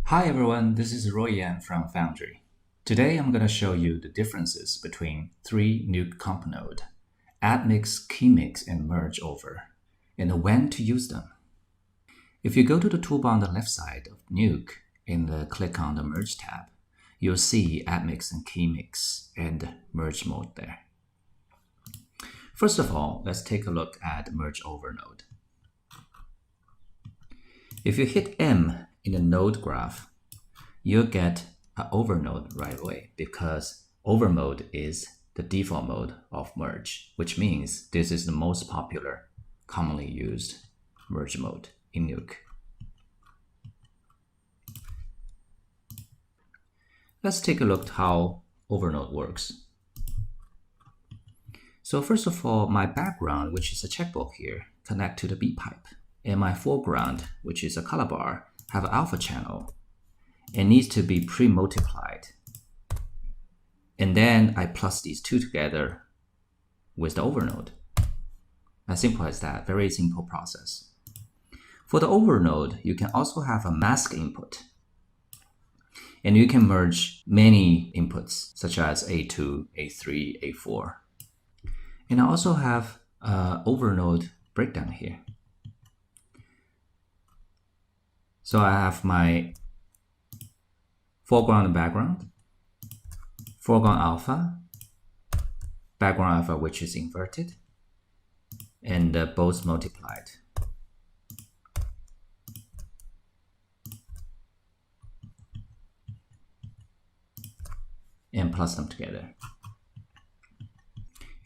Hi everyone, this is Yang from Foundry. Today I'm going to show you the differences between three Nuke comp nodes, add mix, key mix, and merge over, and when to use them. If you go to the toolbar on the left side of Nuke and click on the Merge tab, you'll see add mix and key mix and merge mode there. First of all, let's take a look at merge over node. If you hit M in the node graph, you'll get an over node right away because over mode is the default mode of merge, which means this is the most popular, commonly used merge mode in Nuke. Let's take a look at how over node works. So first of all, my background, which is a checkbox here, connect to the B pipe. And my foreground, which is a color bar, have an alpha channel. It needs to be pre-multiplied. And then I plus these two together with the over node. As simple as that, very simple process. For the over node, you can also have a mask input. And you can merge many inputs, such as A2, A3, A4. And I also have an over node breakdown here. So I have my foreground and background alpha, background alpha which is inverted, and both multiplied. And plus them together.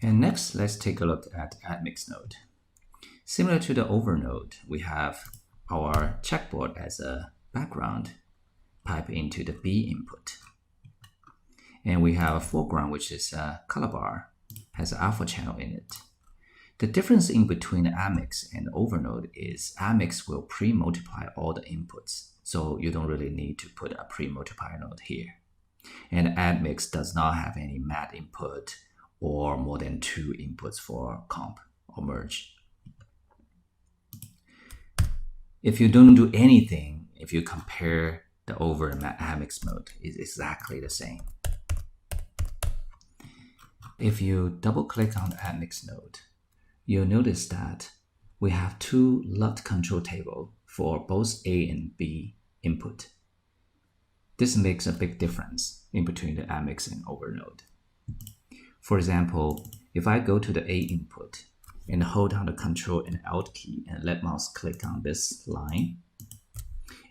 And next, let's take a look at add mix node. Similar to the over node, we have our checkboard as a background pipe into the B input. And we have a foreground, which is a color bar, has an alpha channel in it. The difference in between add mix and over node is add mix will pre-multiply all the inputs. So you don't really need to put a pre-multiplier node here. And add mix does not have any mat input or more than two inputs for comp or merge. If you don't do anything, if you compare the over and add mix mode, it's exactly the same. If you double click on the add mix node, you'll notice that we have two LUT control tables for both A and B input. This makes a big difference in between the add mix and over node. For example, if I go to the A input and hold down the Control and Alt key and let mouse click on this line,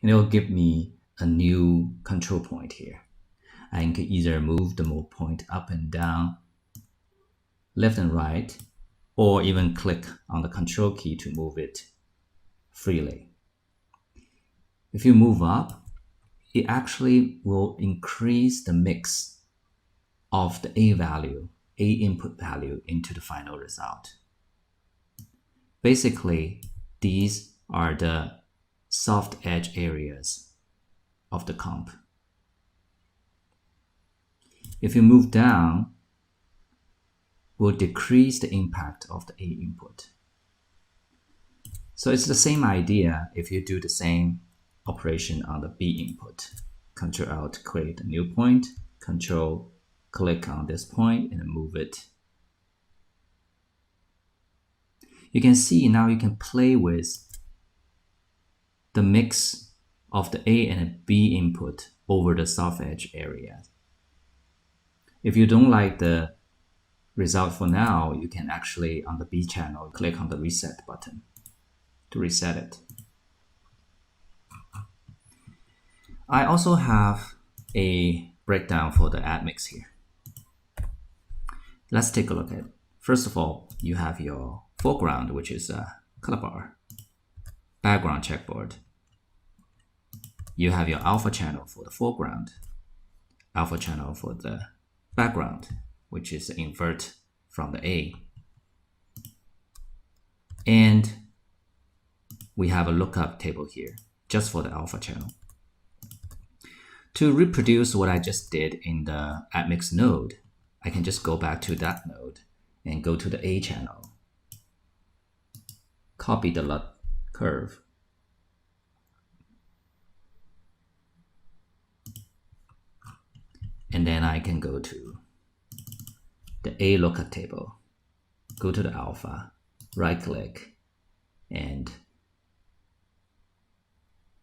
and it will give me a new control point here. I can either move the move point up and down, left and right, or even click on the Control key to move it freely. If you move up, it actually will increase the mix of the A value, A input value into the final result. Basically, these are the soft edge areas of the comp. If you move down, we'll decrease the impact of the A input. So it's the same idea if you do the same operation on the B input. Control Alt, create a new point, Control, click on this point and move it. You can see now you can play with the mix of the A and B input over the soft edge area. If you don't like the result for now, you can actually, on the B channel, click on the reset button to reset it. I also have a breakdown for the add mix here. Let's take a look at it. First of all, you have your foreground, which is a color bar, background checkboard. You have your alpha channel for the foreground, alpha channel for the background, which is invert from the A. And we have a lookup table here just for the alpha channel. To reproduce what I just did in the add mix node, I can just go back to that node and go to the A channel. Copy the LUT curve And then I can go to the A lookup table, go to the alpha, right click, and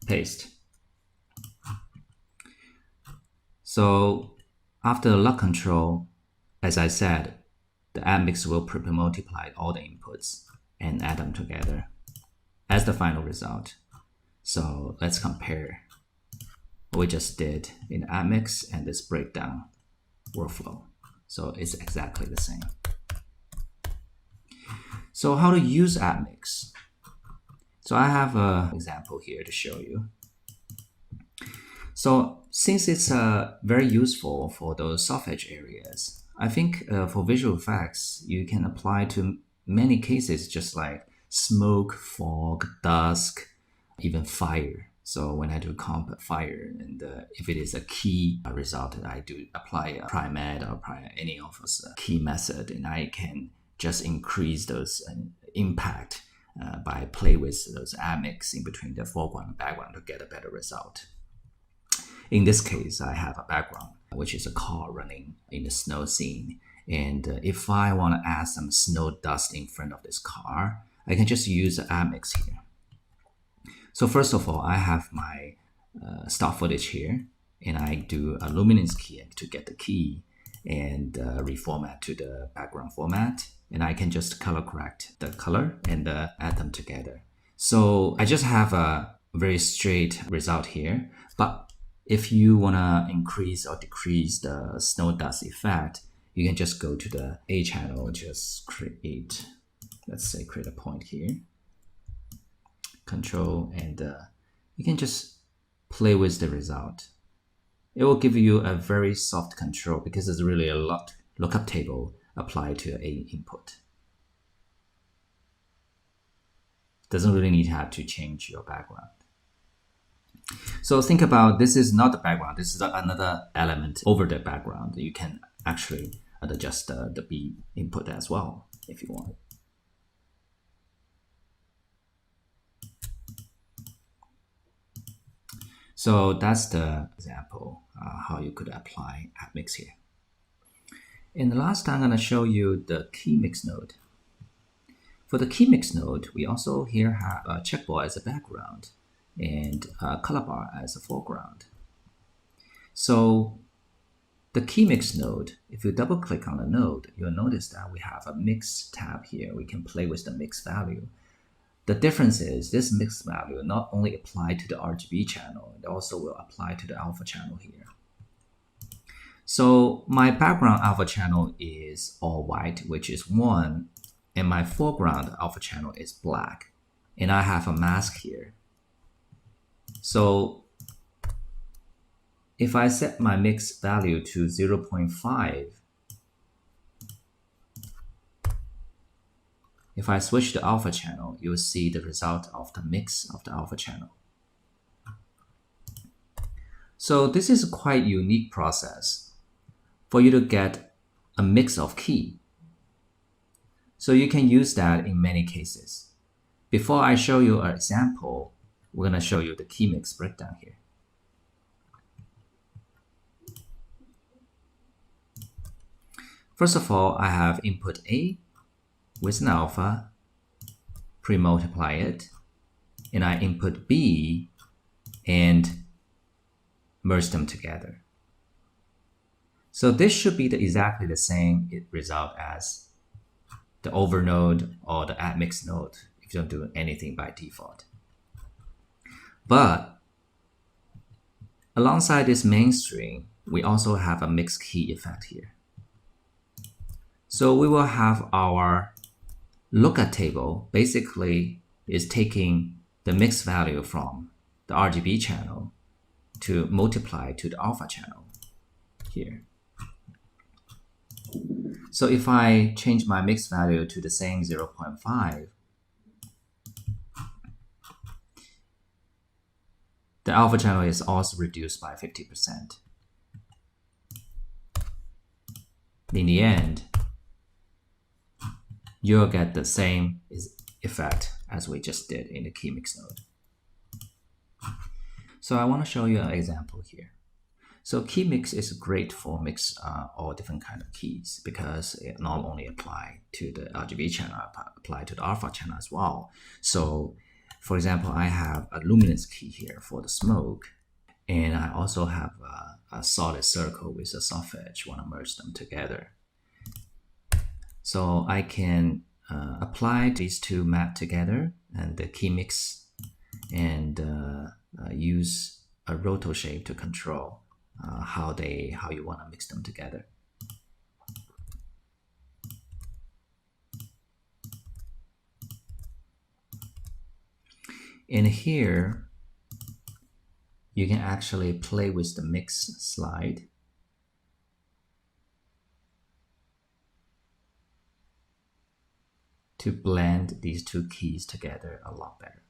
paste. So after the lock control, as I said, the add-mix will multiply all the inputs and add them together as the final result. So let's compare what we just did in add-mix and this breakdown workflow. So it's exactly the same. So how to use add-mix? So I have an example here to show you. So since it's very useful for those soft edge areas, I think for visual effects, you can apply to many cases just like smoke, fog, dusk, even fire. So when I do comp fire, and if it is a key result, I do apply a prime-add or any of those key method, and I can just increase those impact by play with those add-mix in between the foreground and background to get a better result. In this case, I have a background, which is a car running in the snow scene. And if I want to add some snow dust in front of this car, I can just use the add-mix here. So first of all, I have my stock footage here, and I do a luminance key to get the key and reformat to the background format. And I can just color correct the color and add them together. So I just have a very straight result here. But if you want to increase or decrease the snow dust effect, you can just go to the A channel, just create, let's say create a point here, control, and you can just play with the result. It will give you a very soft control because it's really a lot lookup table applied to A input. Doesn't really need to have to change your background. So think about, this is not the background, this is another element over the background. You can actually adjust the B input as well if you want. So that's the example, how you could apply add-mix here. In the last time, I'm going to show you the key mix node. For the key mix node, we also here have a checkboard as a background and a color bar as a foreground. So the key mix node, if you double click on the node, you'll notice that we have a mix tab here. We can play with the mix value. The difference is this mix value not only apply to the RGB channel, it also will apply to the alpha channel here. So my background alpha channel is all white, which is 1, and my foreground alpha channel is black. And I have a mask here. So if I set my mix value to 0.5, if I switch to alpha channel, you'll see the result of the mix of the alpha channel. So this is a quite unique process for you to get a mix of key. So you can use that in many cases. Before I show you an example, we're going to show you the key mix breakdown here. First of all, I have input A with an alpha, pre-multiply it, and I input B and merge them together. So this should be exactly the same result as the over node or the add mix node if you don't do anything by default. But alongside this main string, we also have a mix key effect here. So we will have our lookup table basically is taking the mix value from the RGB channel to multiply to the alpha channel here. So if I change my mix value to the same 0.5, the alpha channel is also reduced by 50%. In the end, you'll get the same effect as we just did in the key mix node. So I want to show you an example here. So key mix is great for mix all different kind of keys because it not only apply to the RGB channel, apply to the alpha channel as well. So for example, I have a luminance key here for the smoke, and I also have a solid circle with a soft edge. Want to merge them together. So I can apply these two map together and the key mix, and use a roto shape to control how you want to mix them together. And here you can actually play with the mix slide. To blend these two keys together a lot better.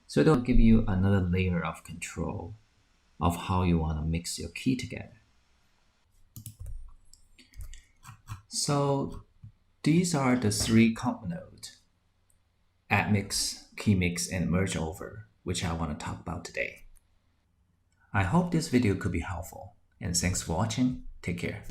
So it'll give you another layer of control of how you want to mix your key together. So these are the three comp nodes: add mix, key mix, and merge over, which I want to talk about today. I hope this video could be helpful, and thanks for watching. Take care.